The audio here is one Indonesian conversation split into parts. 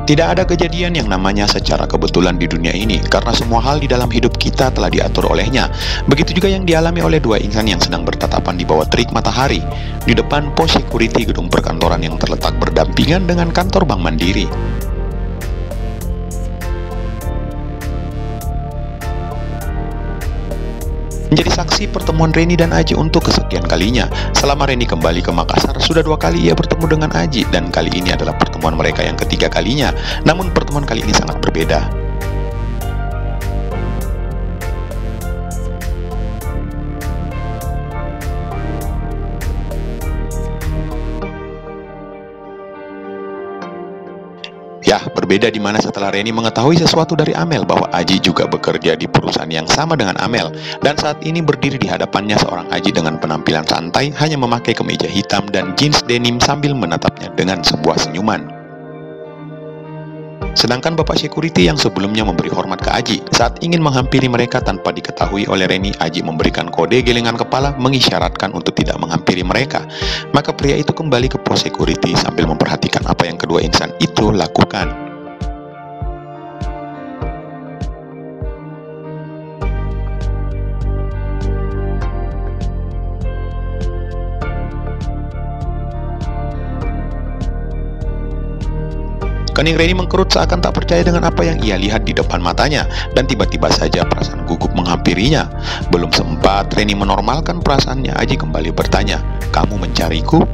Tidak ada kejadian yang namanya secara kebetulan di dunia ini, karena semua hal di dalam hidup kita telah diatur olehnya. Begitu juga yang dialami oleh dua insan yang sedang bertatapan di bawah terik matahari, di depan pos security gedung perkantoran yang terletak berdampingan dengan kantor Bank Mandiri. Menjadi saksi pertemuan Reni dan Aji untuk kesekian kalinya. Selama Reni kembali ke Makassar, sudah 2 kali ia bertemu dengan Aji, dan kali ini adalah pertemuan mereka yang ketiga kalinya. Namun pertemuan kali ini sangat berbeda. Ya, berbeda di mana setelah Reni mengetahui sesuatu dari Amel bahwa Aji juga bekerja di perusahaan yang sama dengan Amel, dan saat ini berdiri di hadapannya seorang Aji dengan penampilan santai, hanya memakai kemeja hitam dan jeans denim sambil menatapnya dengan sebuah senyuman. Sedangkan Bapak Security yang sebelumnya memberi hormat ke Aji, saat ingin menghampiri mereka tanpa diketahui oleh Reni, Aji memberikan kode gelengan kepala mengisyaratkan untuk tidak menghampiri mereka. Maka pria itu kembali ke pos security sambil memperhatikan apa yang kedua insan itu lakukan. Kening Reni mengkerut seakan tak percaya dengan apa yang ia lihat di depan matanya, dan tiba-tiba saja perasaan gugup menghampirinya. Belum sempat Reni menormalkan perasaannya, Aji kembali bertanya, "Kamu mencariku?"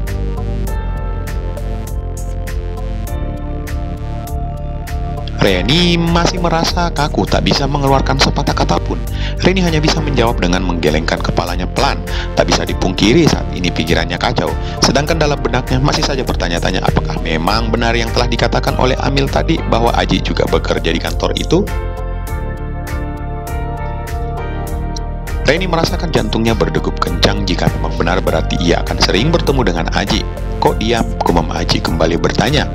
Reni masih merasa kaku, tak bisa mengeluarkan sepatah kata pun. Reni hanya bisa menjawab dengan menggelengkan kepalanya pelan. Tak bisa dipungkiri saat ini pikirannya kacau. Sedangkan dalam benaknya masih saja bertanya-tanya apakah memang benar yang telah dikatakan oleh Amil tadi bahwa Aji juga bekerja di kantor itu. Reni merasakan jantungnya berdegup kencang. Jika memang benar berarti ia akan sering bertemu dengan Aji. "Kok diam?" gumam Aji kembali bertanya.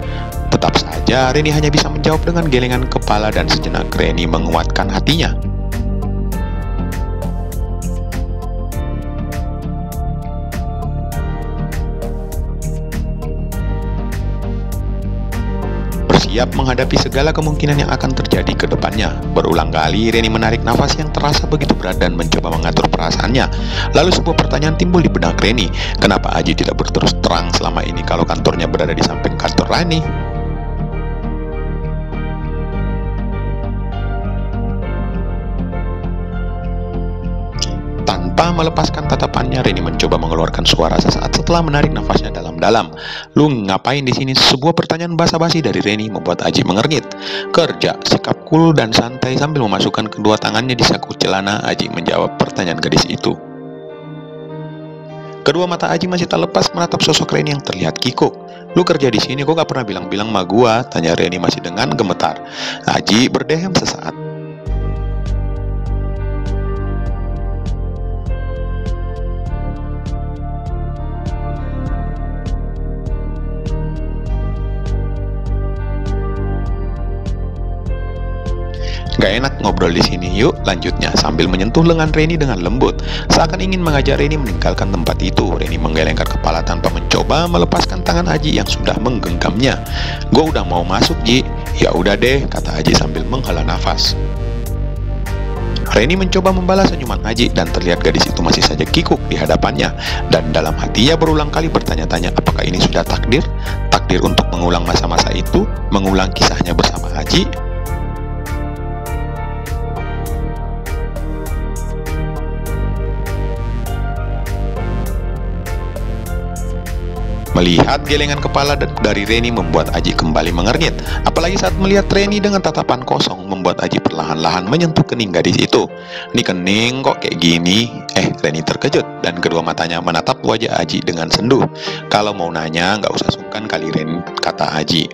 Tetap saja Reni hanya bisa menjawab dengan gelengan kepala, dan sejenak Reni menguatkan hatinya. Bersiap menghadapi segala kemungkinan yang akan terjadi ke depannya. Berulang kali Reni menarik nafas yang terasa begitu berat dan mencoba mengatur perasaannya. Lalu sebuah pertanyaan timbul di benak Reni. Kenapa Aji tidak berterus terang selama ini kalau kantornya berada di samping kantor Rani? Tanpa melepaskan tatapannya, Reni mencoba mengeluarkan suara sesaat setelah menarik nafasnya dalam-dalam. "Lu ngapain di sini?" Sebuah pertanyaan basa-basi dari Reni membuat Aji mengernyit. "Kerja," sikap cool dan santai sambil memasukkan kedua tangannya di saku celana, Aji menjawab pertanyaan gadis itu. Kedua mata Aji masih tak lepas menatap sosok Reni yang terlihat kikuk. "Lu kerja di sini kok gak pernah bilang-bilang sama gua?" tanya Reni masih dengan gemetar. Aji berdehem sesaat. "Gak enak ngobrol di sini, yuk," lanjutnya sambil menyentuh lengan Reni dengan lembut. Seakan ingin mengajak Reni meninggalkan tempat itu, Reni menggelengkan kepala tanpa mencoba melepaskan tangan Aji yang sudah menggenggamnya. "Gue udah mau masuk, Ji." "Ya udah deh," kata Aji sambil menghela nafas. Reni mencoba membalas senyuman Aji, dan terlihat gadis itu masih saja kikuk di hadapannya. Dan dalam hatinya berulang kali bertanya-tanya apakah ini sudah takdir? Takdir untuk mengulang masa-masa itu, mengulang kisahnya bersama Aji. Melihat gelengan kepala dari Reni membuat Aji kembali mengernyit. Apalagi saat melihat Reni dengan tatapan kosong membuat Aji perlahan-lahan menyentuh kening gadis itu. "Ini kening kok kayak gini?" Reni terkejut dan kedua matanya menatap wajah Aji dengan sendu. "Kalau mau nanya nggak usah sungkan kali, Ren," kata Aji.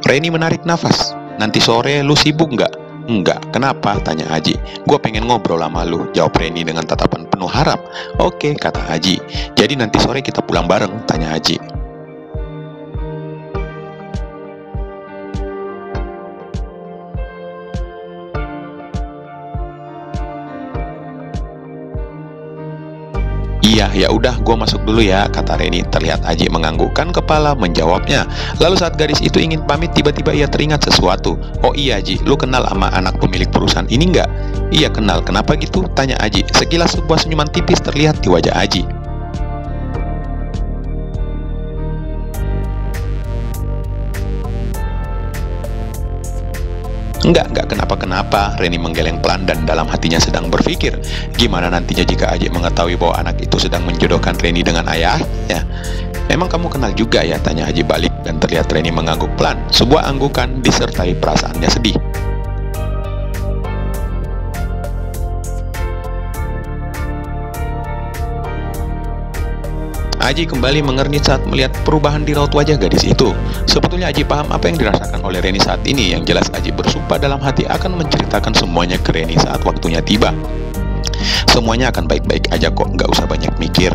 Reni menarik nafas. "Nanti sore lu sibuk nggak?" "Enggak." "Kenapa?" tanya Aji. "Gue pengen ngobrol sama lu," jawab Reni dengan tatapan penuh harap. "Oke," kata Aji. "Jadi nanti sore kita pulang bareng?" tanya Aji. Iya, ya udah, gua masuk dulu ya, kata Reni. Terlihat Aji menganggukkan kepala menjawabnya. Lalu saat gadis itu ingin pamit, tiba-tiba ia teringat sesuatu. Oh iya, Aji, lu kenal sama anak pemilik perusahaan ini nggak? Iya kenal, kenapa gitu? Tanya Aji. Sekilas sebuah senyuman tipis terlihat di wajah Aji. Enggak kenapa-kenapa, Reni menggeleng pelan dan dalam hatinya sedang berpikir, gimana nantinya jika Aji mengetahui bahwa anak itu sedang menjodohkan Reni dengan ayahnya? Memang kamu kenal juga ya, tanya Aji balik dan terlihat Reni mengangguk pelan, sebuah anggukan disertai perasaannya sedih. Aji kembali mengernyit saat melihat perubahan di raut wajah gadis itu. Sebetulnya Aji paham apa yang dirasakan oleh Reni saat ini. Yang jelas Aji bersumpah dalam hati akan menceritakan semuanya ke Reni saat waktunya tiba. Semuanya akan baik-baik aja kok, nggak usah banyak mikir.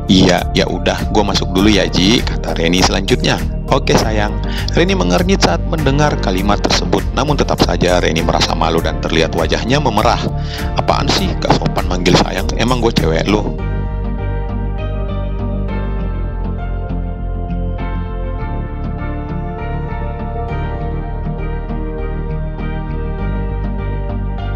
Iya, ya udah, gue masuk dulu ya Ji, kata Reni selanjutnya. Oke sayang. Reni mengernyit saat mendengar kalimat tersebut. Namun tetap saja Reni merasa malu dan terlihat wajahnya memerah. Apaan sih, gak sopan manggil sayang, emang gue cewek lu?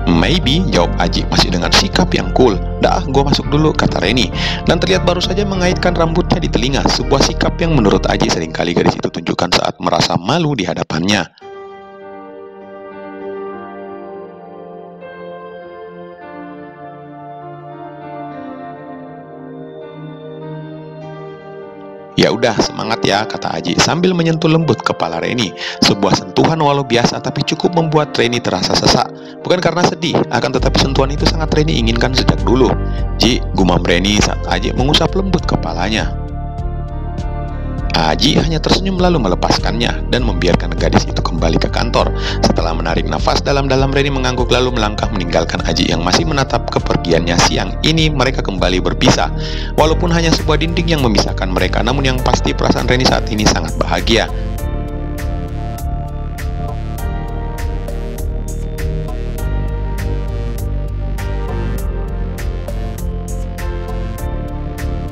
Maybe, jawab Aji masih dengan sikap yang cool. Dah, gue masuk dulu, kata Reni. Dan terlihat baru saja mengaitkan rambutnya di telinga. Sebuah sikap yang menurut Aji seringkali gadis itu tunjukkan saat merasa malu di hadapannya. Ya udah, semangat ya, kata Aji sambil menyentuh lembut kepala Reni. Sebuah sentuhan walau biasa tapi cukup membuat Reni terasa sesak. Bukan karena sedih, akan tetapi sentuhan itu sangat Reni inginkan sejak dulu. Ji, gumam Reni saat Aji mengusap lembut kepalanya. Aji hanya tersenyum lalu melepaskannya dan membiarkan gadis itu kembali ke kantor. Setelah menarik nafas dalam-dalam, Reni mengangguk lalu melangkah meninggalkan Aji yang masih menatap kepergiannya. Siang ini mereka kembali berpisah. Walaupun hanya sebuah dinding yang memisahkan mereka, namun yang pasti perasaan Reni saat ini sangat bahagia.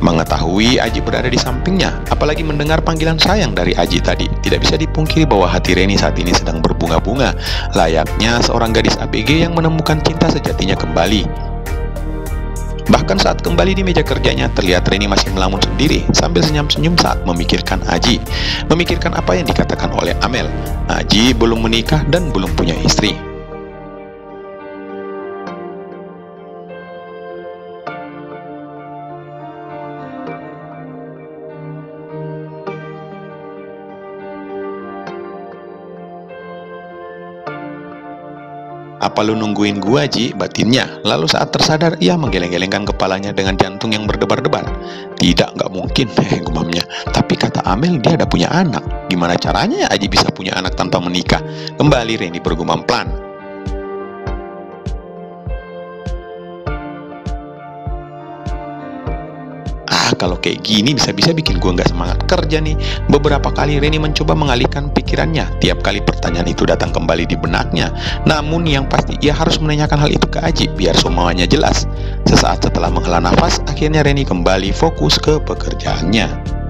Mengetahui Aji berada di sampingnya, apalagi mendengar panggilan sayang dari Aji tadi, tidak bisa dipungkiri bahwa hati Reni saat ini sedang berbunga-bunga, layaknya seorang gadis ABG yang menemukan cinta sejatinya kembali. Bahkan saat kembali di meja kerjanya, terlihat Reni masih melamun sendiri sambil senyum-senyum saat memikirkan Aji. Memikirkan apa yang dikatakan oleh Amel, Aji belum menikah dan belum punya istri. Apa lu nungguin gua, Ji? Batinnya. Lalu saat tersadar, ia menggeleng-gelengkan kepalanya dengan jantung yang berdebar-debar. Tidak, nggak mungkin, gumamnya. Tapi kata Amel, dia ada punya anak. Gimana caranya Aji bisa punya anak tanpa menikah? Kembali Reni bergumam pelan. Kalau kayak gini bisa-bisa bikin gua nggak semangat kerja nih. Beberapa kali Reni mencoba mengalihkan pikirannya. Tiap kali pertanyaan itu datang kembali di benaknya. Namun yang pasti ia harus menanyakan hal itu ke Aji biar semuanya jelas. Sesaat setelah menghela nafas, akhirnya Reni kembali fokus ke pekerjaannya.